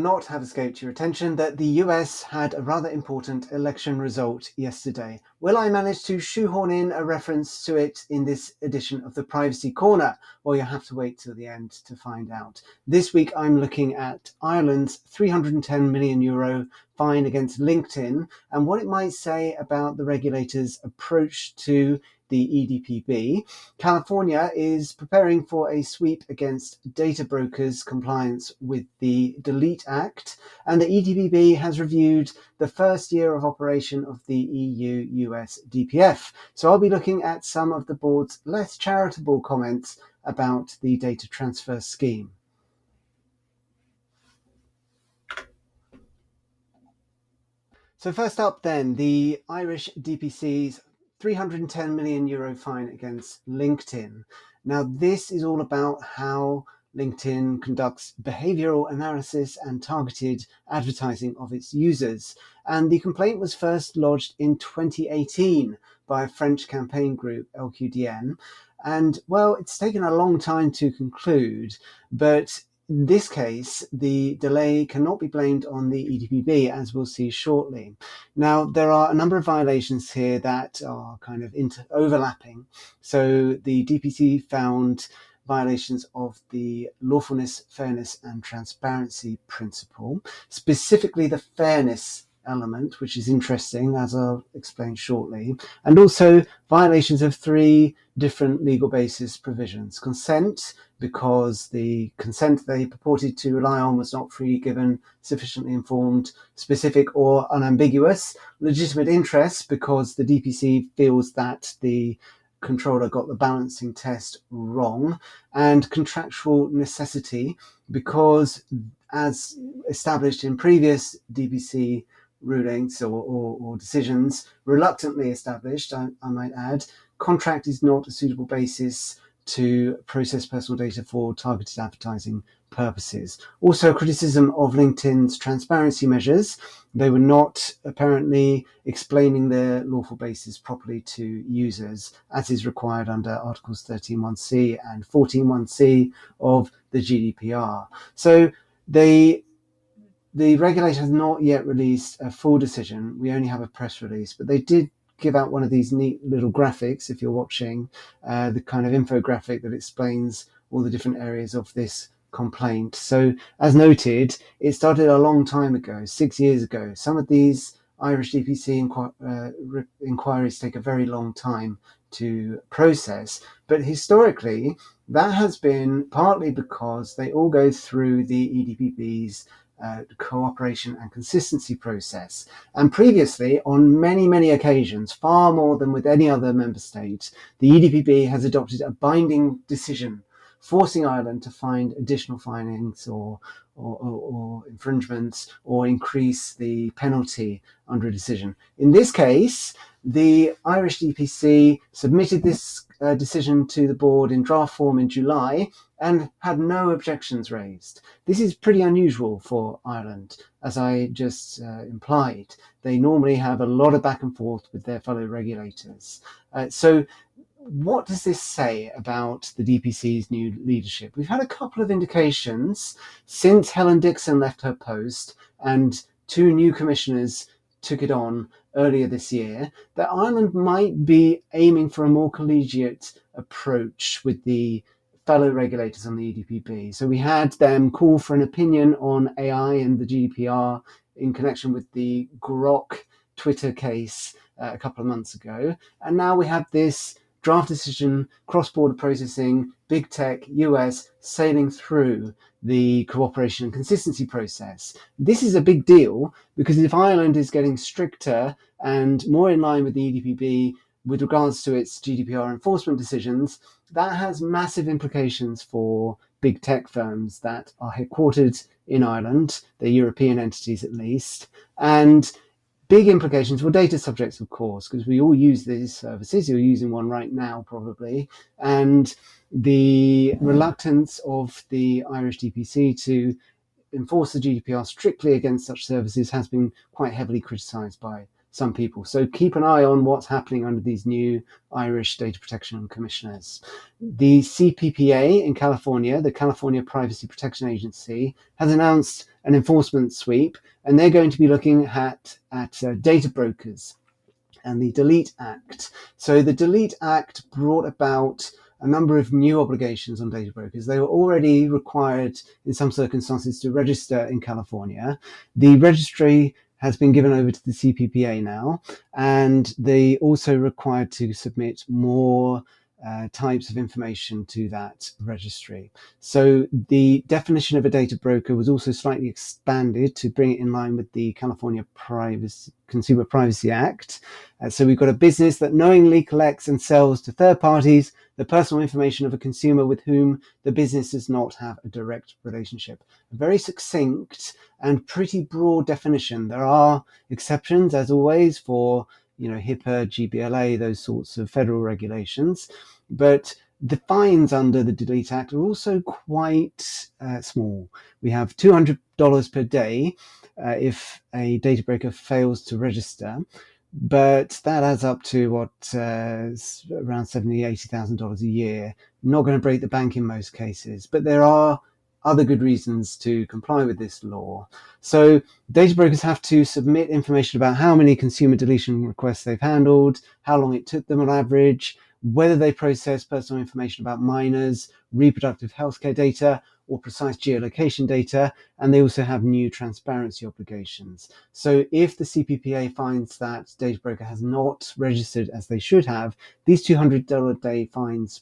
not have escaped your attention that the US had a rather important election result yesterday. Will I manage to shoehorn in a reference to it in this edition of the Privacy Corner? Well, you'll have to wait till the end to find out. This week I'm looking at Ireland's €310 million fine against LinkedIn and what it might say about the regulator's approach to the EDPB. California is preparing for a sweep against data brokers' compliance with the Delete Act, and the EDPB has reviewed the first year of operation of the EU-US DPF. So I'll be looking at some of the board's less charitable comments about the data transfer scheme. So first up then, the Irish DPC's €310 million fine against LinkedIn. Now this is all about how LinkedIn conducts behavioral analysis and targeted advertising of its users. And the complaint was first lodged in 2018 by a French campaign group, LQDN. And well, it's taken a long time to conclude, but in this case, the delay cannot be blamed on the EDPB, as we'll see shortly. Now, there are a number of violations here that are kind of overlapping. So the DPC found violations of the lawfulness, fairness, and transparency principle, specifically the fairness element, which is interesting, as I'll explain shortly, and also violations of three different legal basis provisions. Consent, because the consent they purported to rely on was not freely given, sufficiently informed, specific, or unambiguous. Legitimate interest, because the DPC feels that the controller got the balancing test wrong. And contractual necessity, because as established in previous DPC rulings or decisions, reluctantly established, I might add, contract is not a suitable basis to process personal data for targeted advertising purposes. Also, criticism of LinkedIn's transparency measures. They were not apparently explaining their lawful basis properly to users, as is required under Articles 13.1c and 14.1c of the GDPR. So the regulator has not yet released a full decision. We only have a press release, but they did give out one of these neat little graphics, if you're watching, the kind of infographic that explains all the different areas of this complaint. So as noted, it started a long time ago, 6 years ago. Some of these Irish DPC inquiries take a very long time to process, but historically that has been partly because they all go through the EDPB's cooperation and consistency process. And previously, on many occasions, far more than with any other member state, the EDPB has adopted a binding decision forcing Ireland to find additional findings or infringements or increase the penalty under a decision. In this case, the Irish DPC submitted this decision to the board in draft form in July and had no objections raised. This is pretty unusual for Ireland, as I just implied. They normally have a lot of back and forth with their fellow regulators. So what does this say about the DPC's new leadership? We've had a couple of indications since Helen Dixon left her post and two new commissioners took it on earlier this year, that Ireland might be aiming for a more collegiate approach with the fellow regulators on the EDPB. So we had them call for an opinion on AI and the GDPR in connection with the Grok Twitter case a couple of months ago. And now we have this draft decision, cross-border processing, big tech, US, sailing through the cooperation and consistency process. This is a big deal because if Ireland is getting stricter and more in line with the EDPB with regards to its GDPR enforcement decisions, that has massive implications for big tech firms that are headquartered in Ireland, they're European entities at least, and big implications for data subjects, of course, because we all use these services. You're using one right now, probably. And the reluctance of the Irish DPC to enforce the GDPR strictly against such services has been quite heavily criticised by some people. So keep an eye on what's happening under these new Irish data protection commissioners. The CPPA in California, the California Privacy Protection Agency, has announced an enforcement sweep, and they're going to be looking at data brokers and the Delete Act. So the Delete Act brought about a number of new obligations on data brokers. They were already required in some circumstances to register in California. The registry has been given over to the CPPA now, and they also required to submit more types of information to that registry. So the definition of a data broker was also slightly expanded to bring it in line with the California Consumer Privacy Act. So we've got a business that knowingly collects and sells to third parties the personal information of a consumer with whom the business does not have a direct relationship. A very succinct and pretty broad definition. There are exceptions, as always, for HIPAA, GBLA, those sorts of federal regulations. But the fines under the Delete Act are also quite small. We have $200 per day if a data broker fails to register, but that adds up to around $70,000, $80,000 a year. Not going to break the bank in most cases, but there are other good reasons to comply with this law. So data brokers have to submit information about how many consumer deletion requests they've handled, how long it took them on average, whether they process personal information about minors, reproductive healthcare data, or precise geolocation data, and they also have new transparency obligations. So if the CPPA finds that data broker has not registered as they should have, these $200 a day fines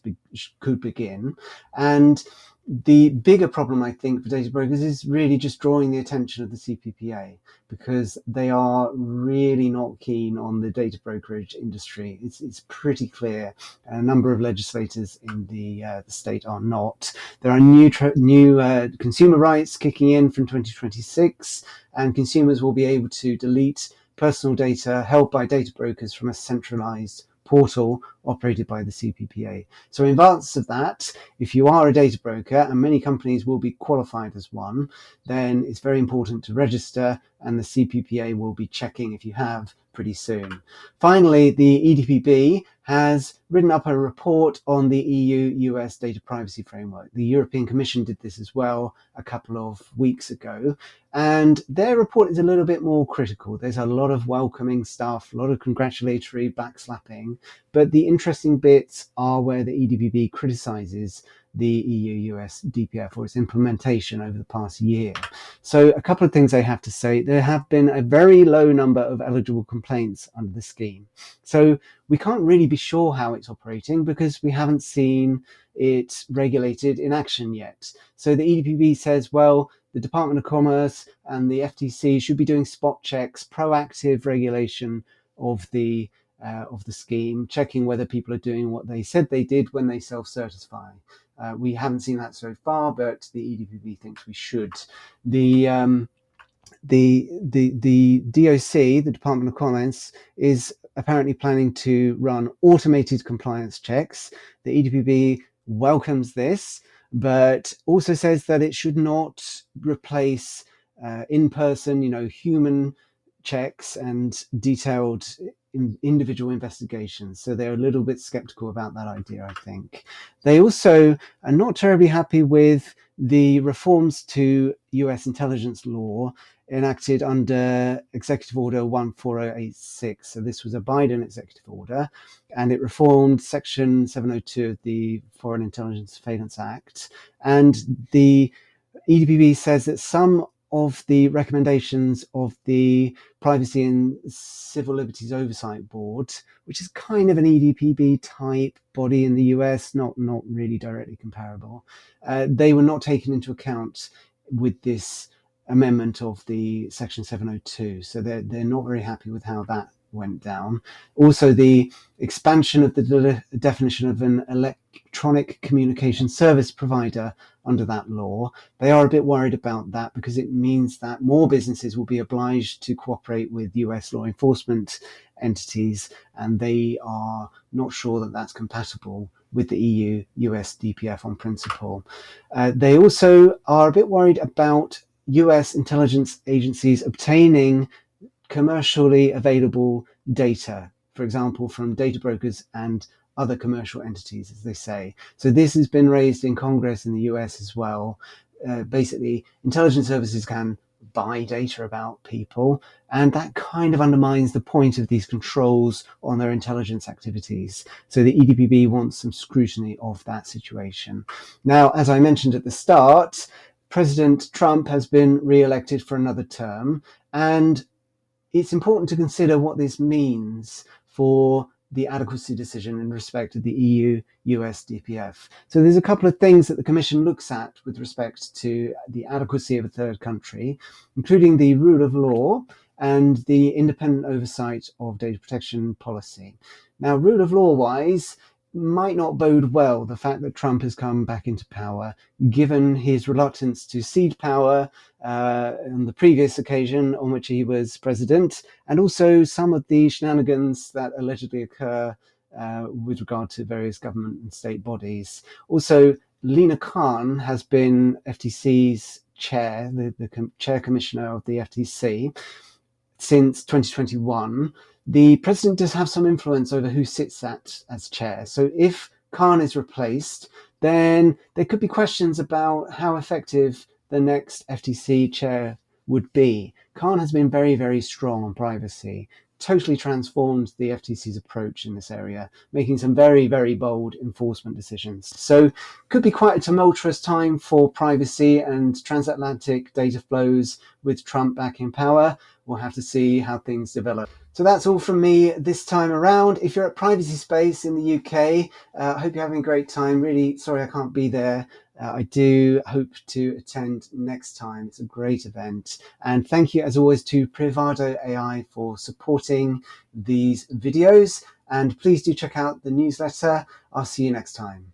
could begin. And the bigger problem, I think, for data brokers is really just drawing the attention of the CPPA, because they are really not keen on the data brokerage industry. It's pretty clear. A number of legislators in the state are not. There are new consumer rights kicking in from 2026, and consumers will be able to delete personal data held by data brokers from a centralized portal operated by the CPPA. So in advance of that, if you are a data broker, and many companies will be qualified as one, then it's very important to register, and the CPPA will be checking if you have pretty soon. Finally, the EDPB has written up a report on the EU-US Data Privacy Framework. The European Commission did this as well a couple of weeks ago, and their report is a little bit more critical. There's a lot of welcoming stuff, a lot of congratulatory backslapping, but the interesting bits are where the EDPB criticizes the EU-US DPF or its implementation over the past year. So a couple of things I have to say. There have been a very low number of eligible complaints under the scheme. So we can't really be sure how it's operating because we haven't seen it regulated in action yet. So the EDPB says, well, the Department of Commerce and the FTC should be doing spot checks, proactive regulation of the scheme, checking whether people are doing what they said they did when they self-certify. We haven't seen that so far, but the EDPB thinks we should. The DOC, the Department of Commerce, is apparently planning to run automated compliance checks. The EDPB welcomes this, but also says that it should not replace in-person, human checks and detailed individual investigations. So they're a little bit skeptical about that idea, I think. They also are not terribly happy with the reforms to US intelligence law enacted under Executive Order 14086. So this was a Biden executive order, and it reformed Section 702 of the Foreign Intelligence Surveillance Act. And the EDPB says that some of the recommendations of the Privacy and Civil Liberties Oversight Board, which is kind of an EDPB type body in the US, not really directly comparable, they were not taken into account with this amendment of the Section 702. So they're not very happy with how that went down. Also, the expansion of the definition of an electronic communication service provider under that law. They are a bit worried about that because it means that more businesses will be obliged to cooperate with US law enforcement entities, and they are not sure that that's compatible with the EU-US DPF on principle. They also are a bit worried about US intelligence agencies obtaining commercially available data, for example, from data brokers and other commercial entities, as they say. So this has been raised in Congress in the US as well. Basically, intelligence services can buy data about people, and that kind of undermines the point of these controls on their intelligence activities. So the EDPB wants some scrutiny of that situation. Now, as I mentioned at the start, President Trump has been re-elected for another term, and it's important to consider what this means for the adequacy decision in respect of the EU-US DPF. So there's a couple of things that the Commission looks at with respect to the adequacy of a third country, including the rule of law and the independent oversight of data protection policy. Now, rule of law wise, might not bode well the fact that Trump has come back into power, given his reluctance to cede power on the previous occasion on which he was president, and also some of the shenanigans that allegedly occur with regard to various government and state bodies. Also, Lina Khan has been FTC's chair, the chair commissioner of the FTC, since 2021. The president does have some influence over who sits as chair. So if Khan is replaced, then there could be questions about how effective the next FTC chair would be. Khan has been very, very strong on privacy, totally transformed the FTC's approach in this area, making some very, very bold enforcement decisions. So could be quite a tumultuous time for privacy and transatlantic data flows with Trump back in power. We'll have to see how things develop. So that's all from me this time around. If you're at Privacy Space in the UK, I hope you're having a great time. Really sorry I can't be there. I do hope to attend next time. It's a great event. And thank you, as always, to Privado AI for supporting these videos. And please do check out the newsletter. I'll see you next time.